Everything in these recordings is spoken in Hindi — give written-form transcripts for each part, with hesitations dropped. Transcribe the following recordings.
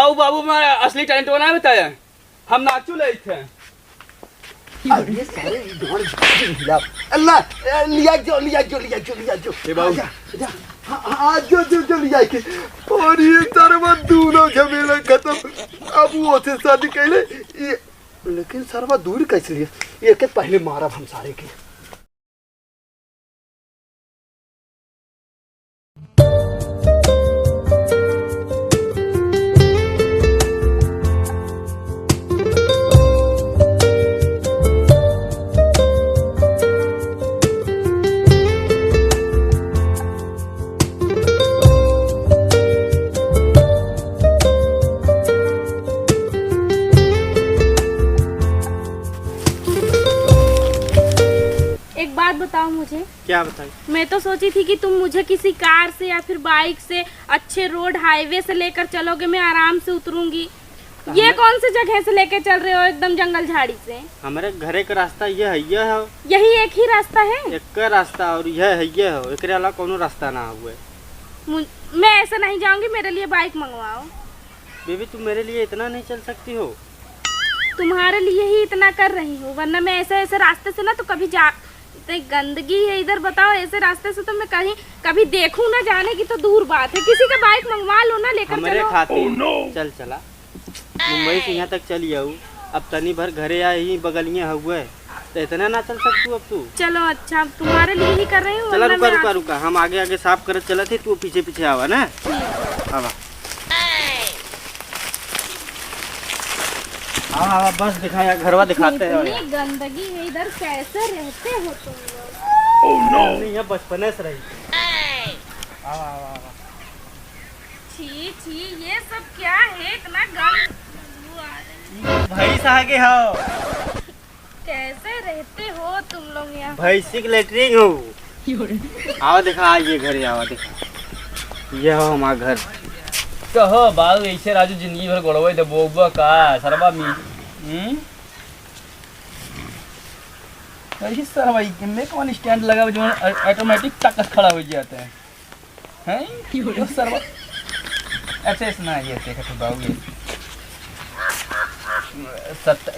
बाबू बाबू मैं असली टैलेंट बना बताया हम नाचू ले थे अरे सारे अल्लाह लिया जो ए बाबू हाँ जो लिया के और ये सरवा दोनों झमेला खत्म अब वो से शादी कैले ये लेकिन सरवा दूर कैसे लिया ये के पहले मारा हम सारे के बताओ मुझे। क्या बताई? मैं तो सोची थी कि तुम मुझे किसी कार से या फिर बाइक से अच्छे रोड हाईवे से लेकर चलोगे, मैं आराम से उतरूंगी। ये कौन सी जगह से लेके चल रहे हो एकदम जंगल झाड़ी से? हमारे घरे का रास्ता यह है यही एक ही रास्ता है? एक का रास्ता और यह है एकरे अलावा कोनो रास्ता ना हुए। मैं ऐसा नहीं जाऊंगी, मेरे लिए बाइक मंगवाओ। बेबी तुम मेरे लिए इतना नहीं चल सकती हो? तुम्हारे लिए ही इतना कर रही हूँ, वरना मैं ऐसे रास्ते से ना तो कभी जा गंदगी है इधर, बताओ ऐसे रास्ते से तो मैं कभी देखूं ना, जाने की तो दूर बात है। किसी का बाइक मंगवा लो ना, लेकर मेरे चलो। खातिर चल चला मुंबई से यहाँ तक चली आऊ, अब तनी भर घरे आए ही बगलियाँ हुए तो इतना ना चल सकती अब तू? चलो अच्छा, तुम्हारे लिए ही कर रही हूँ। चला रुका हम आगे साफ कर चला थे, तू पीछे पीछे आवा ना। आवा हाँ बस दिखाया घरवा दिखाते हैं। इतनी गंदगी है इधर, कैसे रहते हो तुम लोग? नहीं बचपने से रही। छी ये सब क्या है, इतना गंद भाई साहब हो, कैसे रहते हो तुम लोग यहाँ? भैंसी की लेटरिंग हो। आओ दिखा, ये घर आओ दिखा, ये हो हमारा घर। कहो बाबू ऐसे राजू जिंदगी भर गोड़वे दे बोबा का सरबा मी ऐसे सरबा में कौन स्टैंड लगा जो ऑटोमेटिक टक खड़ा हो जाता है हैं सरबा ऐसे ना। ये देखो बाबू, ये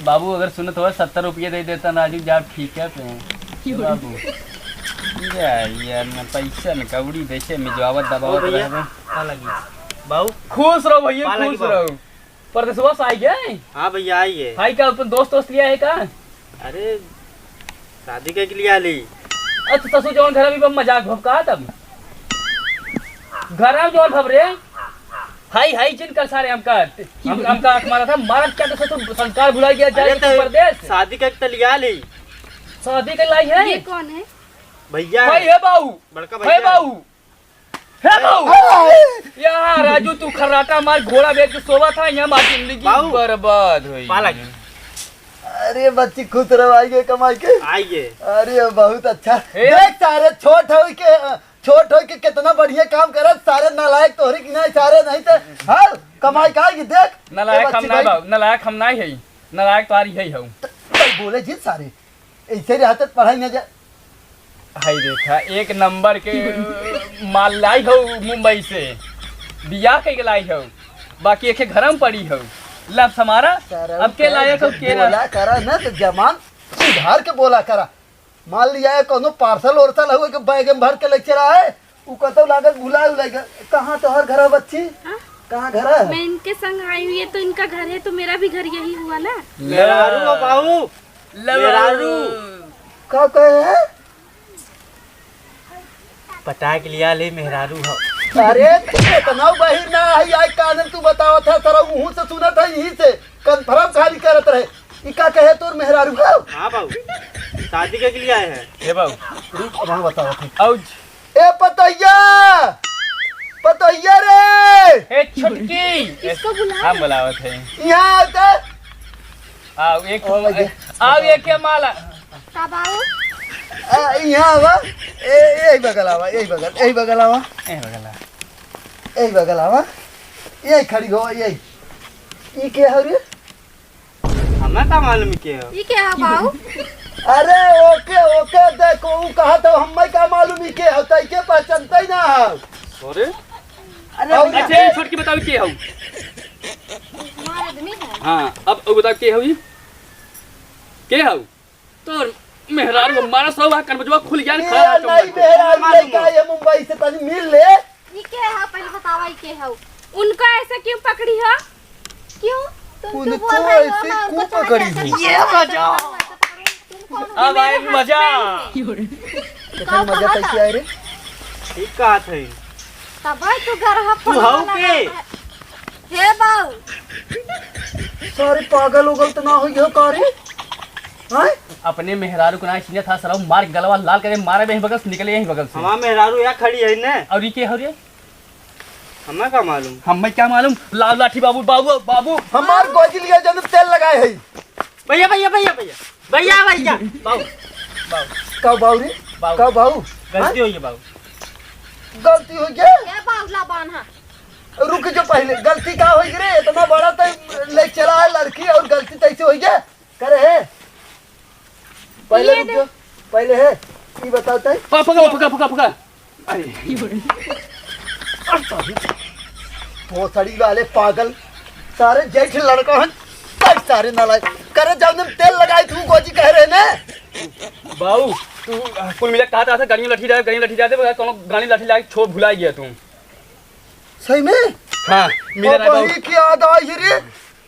बाबू अगर सुनो तो 70 रुपये दे देता राजू, जा ठीक है पे बाबू यार मैं पैसा न कौड़ी देखे में जवाब दबावत रहे लगी। बाबू खुश रहो भैया, खुश रहो। परदेसवा से आई गए? हाँ भैया आई है। भाई क्या अपन दोस्त लिया है का? अरे शादी के लिए आ ली। अच्छा ससुर जवन घर में मजाक भपका तब घर में जवन भब रे हाई जिन कर सारे हमका आंख मारा था, मारा क्या तो ससुर संस्कार भुला गया जाए परदेश। शादी के लिया ली, शादी के लाई है। ये कौन है? भैया भाई है बाबू, बड़का भैया है बाबू, है बाबू। यार राजू तू खर्राटा मार घोड़ा बेच के सोवा था, यहाँ मार जिंदगी बर्बाद हुई। अरे बच्ची खुश रहो, आइए कमाई के आइए। अरे बहुत अच्छा, देख सारे छोट हो के कितना बढ़िया काम कर, सारे नालायक तोहरे की नहीं, सारे नहीं तो हाँ कमाई का आएगी। देख नालायक हम नहीं बाबू, नालायक हम नहीं है, नालायक तुम्हारी है हूँ बोले जी सारे ऐसे रहते पढ़ाई न जा। हाय देखा एक नंबर के माल लाई हो मुंबई से, बियाह के लाई हो, बाकी एक घर में पड़ी हो लब हमारा। अब के लायक हो के बोला करा ना तो जमान सुधार के बोला करा। मान लिया कोनो पार्सल ओरसल हुए के बैग में भर के ले चला है, उ कतो लागत भुला कहाँ तो हर घर है बच्ची? कहाँ घर है? मैं इनके संग आई हुई है तो इनका घर है, तो मेरा भी घर यही हुआ ना। लरारू बाबू, लरारू का कहे है? पटा के लिया ले मेहरारू हो। अरे इतना बहिर ना आई आई कानन तू बतावा था सारा मुंह से सुना था, यहीं से कंफर्म खाली करत रहे। ई का कहे तोर मेहरारू हो? हां बाबू शादी के लिए आए हैं। हे बाबू रुक वहां बतावा था। औज ए पतैया रे, हे छुटकी किसको बुला? हम बुलावत है। यहां आते आओ एक के माला का बाबू यहाँ आवा, यही बगल आवा, यही बगल आवा, यही बगल आवा, यही खड़ी हो, यही ये क्या हो रे? हमें का मालूम के हो? ये क्या है बाबू? अरे ओके देखो वो कहा तो हमें का मालूम ही के होता है, के पहचानता ही ना। अरे अच्छा छोटकी बताओ के हो? हाँ अब बता के हऊ के हऊ तो मेहरारू को मारा सौ कनबजवा खुल गया ये खड़ा नहीं मेहरारू लेके आए मुंबई से तनी मिल ले। ये के है पहले बतावा ये के है उनका ऐसा क्यों पकड़ी है क्यों तुम तो उनको बोल रही हो ऐसे ना क्यों उनको पकड़ी ऐसे हो? ये मजा अब आए मजा कितना मजा कैसे आए रे? ठीक कहा था तब तू घर तू हऊ के हे बाऊ सारे पागल उगल तो ना हो गया कारी हैं? अपने मेहरारू को ना सीने था सलाह मार गलवा लाल करे मारे में बगल से निकले यही बगल से हमारा मेहरारू यहाँ खड़ी है ना। और ये के हो रे हमें क्या मालूम। हमें क्या मालूम लाल लाठी बाबू बाबू बाबू हमार गोजी लिया जब तेल लगाए है। भैया भैया भैया भैया भैया भैया बाबू कब बाऊ रे? बाबू। कब बाऊ? गलती हुई है बाबू। गलती हो गया? हे बाऊ लाबान है रुक जो पहले गलती का हो गई रे? इतना बड़ा तो ले चला है लड़की और गलती कैसे हो गया? करे है पहले ये रुक जो पहले है ये बताता है। पकड़ पकड़ पकड़ पकड़ अरे भोसड़ी वाले पागल सारे जेठ लड़का हैं सब सारे नालायक करे जब तुम तेल लगाए तू गोजी कह रहे ने। बाबू तू कुल मिला कहा था गाड़ी लठी जाते कौन गाड़ी लठी ला के छोड़ भुला गया तू सही में हाँ मिला ना बाबू की याद आई रे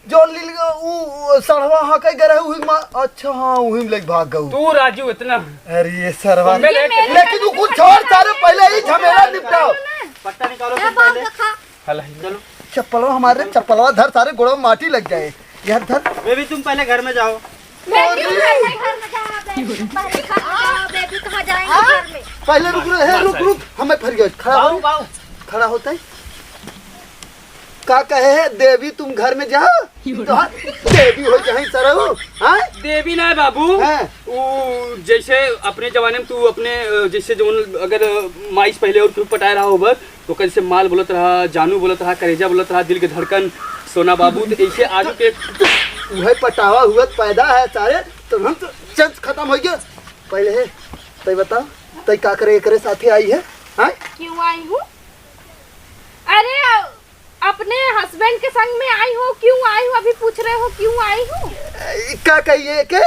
जो लील ऊ सड़वा हा के गरे हुई मा अच्छा हां वही में लग भाग गऊ। तू राजू इतना अरे ये सरवा मैं ले- लेकिन तू कुछ छोड़ सारे पहले ही झमेला निपटाओ। पट्टा निकालो हे तुम बाऊ पहले। देखा हला चलो चप्पलवा हमारे चप्पलवा धर सारे गोड़ों में माटी लग जाए यार धर। बेबी तुम पहले घर में जाओ। मैं क्यों घर में जा पहले बेबी कहाँ जाएंगे घर में पहले रुक रहे रुक हमें फिर गए खड़ा हो बाबू खड़ा होता है का कहे है देवी तुम घर में जाओ तो हाँ, देवी हो जाए सरहु हाँ देवी ना है बाबू हैं? वो जैसे अपने जमाने में तू अपने जैसे जो अगर माइस पहले और क्यों पटाया रहा होगा तो कैसे माल बोलत रहा जानू बोलत रहा करेजा बोलत रहा दिल के धड़कन सोना बाबू तो ऐसे आगे के वही पटावा हुआ पैदा है सारे तो हम तो चंद खत्म हो गया पहले है तय बताओ तय का करे करे साथी आई है हाँ क्यों आई हूँ अरे अपने हस्बैंड के संग में आई हो क्यों आई हूँ अभी पूछ रहे हो क्यों आई हूँ का कहिए के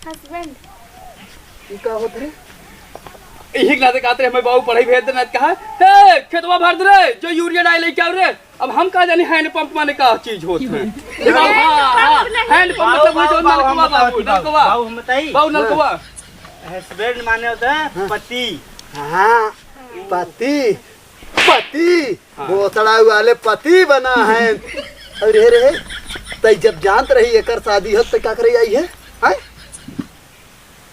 हस्बैंड ये का होत रे यही नाते कहते हमें बाबू पढ़ाई भेज देना कहा हे खेतवा भर दे रे जो यूरिया डाल लेके आओ रे अब हम कहा जाने हैंड पंप माने का चीज होत है ये बाबू हां हैंड पंप मतलब वो जो नलकवा बाबू नलकवा बाबू हम बताइए बाबू नलकवा हस्बैंड माने होता है पति। हाँ पति पति भोसड़ा वाले पति बना है अरे रे तय जब जानत रही एकर शादी हो तो क्या करे आई है हाँ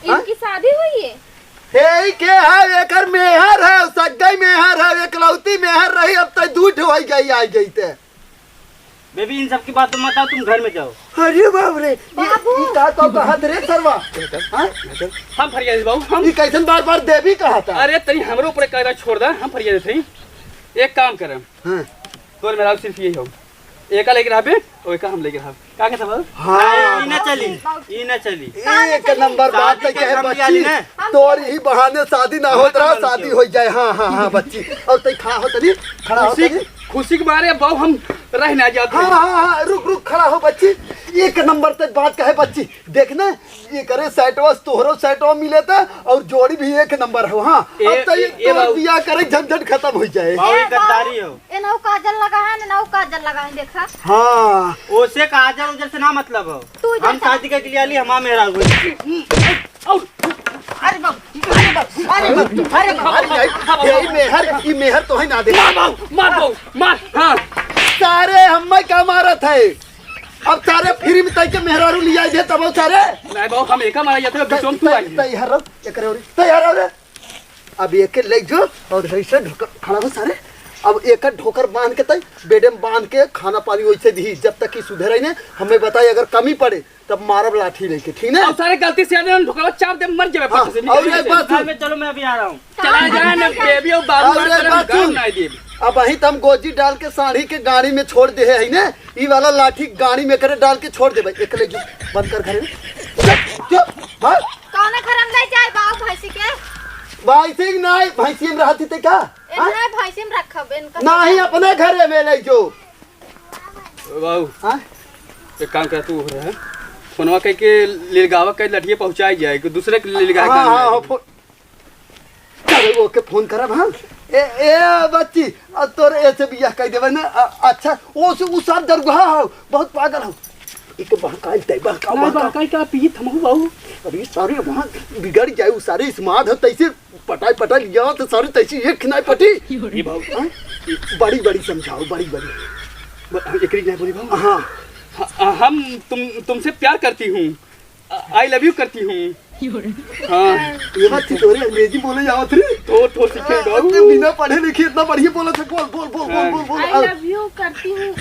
इनकी शादी हुई है हे के है एकर मेहर है सगाई मेहर है एकलौती मेहर रही अब तक दूध हो गई आ गई ते बेबी इन सब की बात मत आओ तुम घर में जाओ। अरे बाप रे ये का तो कहत रे सरवा हां हम फरियाद बाबू हम ये कैसन बार बार देवी कहा था अरे तनी हमरो ऊपर करा छोड़ दा हम फरियाद थे एक काम करम हां तोर मेरा सिर्फ यही हो एका लेके रहबे और एका हम लेके रहब का कहता बाबू हां ई ना चली ई ना चली। एक नंबर बात है शादी के कहे हम भी आली बच्ची ना। तोर ही बहाने शादी ना होत रहा शादी हो जाए हां हां हां बच्ची और तई खड़ा हो तनी खड़ा हो तनी खुशी के मारे बाबू हम रह ना जाते हाँ हाँ हाँ रुक खड़ा हो बच्ची एक नंबर तक बात कहे बच्ची देखना ये करे सेटवा तोहरो सेटवा मिले था और जोड़ी भी एक नंबर हो हाँ अब तो ये तोर बियाह करे झंझट खत्म हो जाए। बाबू ये गद्दारी हो। ए नौ काजल लगा है ना नौ काजल लगा है देखा हाँ ओसे कहा जाए उधर से ना मतलब हो तू इधर हम शादी के लिए आली हमारा मेहरा हुई। अरे बाबू अरे बाबू अरे बाबू अरे बाबू ये मेहर तो है ना दे मार हाँ सारे हमें क्या मारत है अब सारे फ्री में तय के मेहरारू लिया दे तब सारे नहीं बाबू हम एका मारा जाते बिचों तू आई तैयार तैयार रे अब एक ले जो और ऐसे खड़ा हो सारे अब एक ढोकर बांध के तय बेडे में बांध के खाना पानी वैसे दी जब तक कि सुधरे ने हमें बताइए अगर कमी पड़े तब मारब लाठी लेके ठीक है अब सारे गलती से आने ढोकला चाप दे मर जावे हाँ, पत्थर से और निकल एक बात घर में चलो मैं अभी आ रहा हूँ। चला जाए ना बेबी और बाबू और एक बात गाँव सुन। ना दे अब वही तम गोजी डाल के साड़ी के गाड़ी में छोड़ दे है ना ई वाला लाठी गाड़ी में करे डाल के छोड़ दे भाई एक ले जो बंद कर घरे जो हां कौन खरम ले जाए बाबू भैंसी के भाई सिंह नहीं भैंसी में रहती थे क्या इतना भैंसी में रखब इनका नहीं अपने घरे में ले जो बाबू हाँ एक काम कर तू है फोनवा कह के लेलगावा कह लठिए पहुंचाई जाए कि दूसरे के लेलगावा हाँ हाँ हाँ फोन अरे ओके फोन करब हाँ ए बच्ची तोर ऐसे बियाह कह देवे ना अच्छा ओ से उ सब दरगहा हो बहुत पागल हो एक बहकाई तय बहकाई का पी थमहु बाबू अरे सारे वहाँ बिगड़ जाए उ सारे स्मार्ट हो तैसे पटाई लिया तो सारे तैसे एक खिनाई पटी ये बाबू बड़ी बड़ी समझाओ बड़ी एकरी नहीं बोली बाबू हाँ हम तुमसे प्यार करती हूँ आई लव यू करती हूँ हाँ ये बात तोरे अंग्रेजी बोले जावत रे तो सीखे बाबू बिना पढ़े लिखे इतना बढ़िया बोला था बोल आई लव यू करती हूँ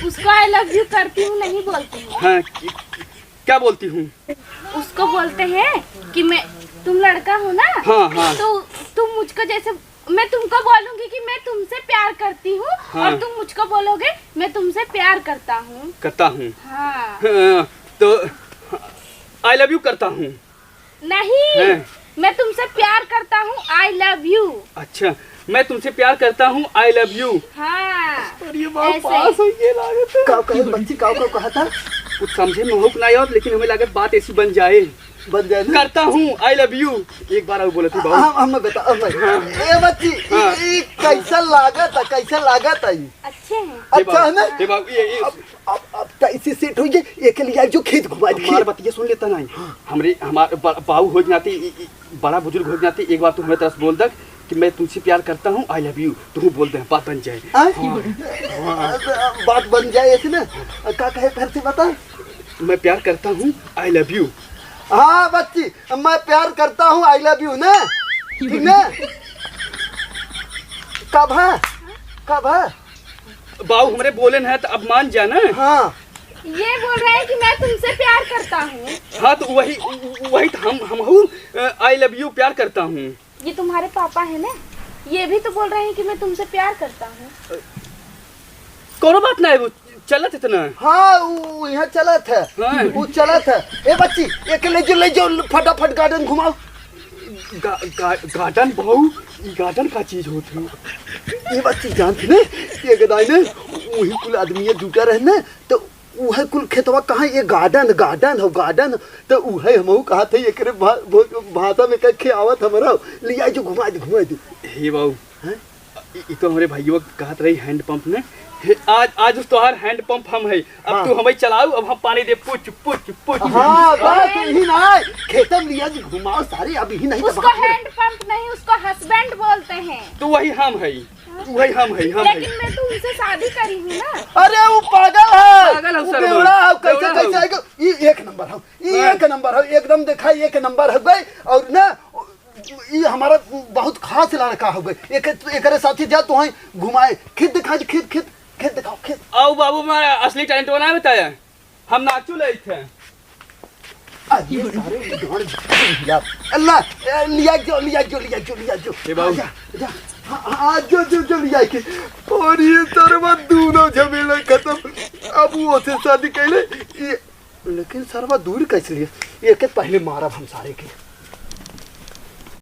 उसको आई लव यू करती हूँ नहीं बोलती हूँ। हाँ क्या बोलती हूँ? उसको बोलते हैं कि मैं तुम लड़का हो ना। हाँ हाँ तो तुम मुझको जैसे मैं तुमको बोलूंगी कि मैं तुमसे प्यार करती हूँ हाँ। और तुम मुझको बोलोगे मैं तुमसे प्यार करता हूँ। हाँ हाँ। तो आई लव यू करता हूँ नहीं मैं तुमसे प्यार करता हूँ आई लव यू। अच्छा मैं तुमसे प्यार करता हूँ आई लव यू। हाँ अरे बाप पास हो ये लागत का कहे बच्ची का कहा था कुछ समझे में हो नहीं और लेकिन हमें लागत बात ऐसी बन जाए करता हूँ आई लव यू एक बार और बोले थे बाबू हम बता ए बच्ची ये कैसा लागत है अच्छे हैं। अच्छा है ना ये बाबू ये अब कैसे सेट हो जाए एक लिए जो खेत घुमा दे हमारे बतिया सुन लेता नहीं हमारे बाबू हो जाती बड़ा बुजुर्ग हो जाती एक बार तू हमें तरफ बोल दे कि मैं तुमसे प्यार करता हूँ आई लव यू तू बोल दे बात बन जाए बात बन जाए ऐसे ना क्या कहे फिर से बता मैं प्यार करता हूँ आई लव यू। हाँ बच्ची मैं प्यार करता हूँ आई लव यू ना ठीक ना कब है बाबू हमारे बोले ना तो अब मान जाना। हाँ ये बोल रहे हैं कि मैं तुमसे प्यार करता हूँ। हाँ तो वही तो हम हूँ आई लव यू प्यार करता हूँ। ये तुम्हारे पापा है ना ये भी तो बोल रहे हैं कि मैं तुमसे प्यार करता हूँ। कोनो बात नहीं वो चलत इतना हाँ वो यहाँ चलत है वो चलत है ए बच्ची एक ले जो फटाफट गार्डन घुमाओ गार्डन बहू गार्डन का चीज होती है ये बच्ची जानती ने ये गदाई ने वही कुल आदमी जुटा रहे ना तो वह कुल खेतवा कहाँ ये गार्डन तो वह हम कहा थे एक भाषा में कहे आवत हमारा लिया जो घुमा दे हे बाबू ये तो हमारे भाइयों कहा रही हैंड पंप ने आज उस तोहार हैंड पंप हम है अब हाँ। तू हमें चलाऊ अब हम पानी दे पुच हाँ बात ही ना खेतम लिया जो घुमाओ सारे अब ही नहीं उसको हैंड पंप नहीं उसको हस्बैंड बोलते हैं। तो वही हम है लेकिन मैं तो उनसे शादी करी हूँ ना। अरे वो पागल है कैसे आएगा ये एक नंबर है एकदम देखा एक नंबर है गए और ना ये हमारा बहुत खास लड़का हो गए एक साथी जा तो घुमाए खेत दिखा खेत दिखाओ खेत आओ बाबू मैं असली टैलेंट बना बताया हम नाचू ले थे अल्लाह लिया जो ए बाबू जो लिया के और ये सरवा दोनों झमेला खत्म अब वो से शादी कैले लेकिन सरवा दूर कैसे लिए एक पहले मारा हम सारे के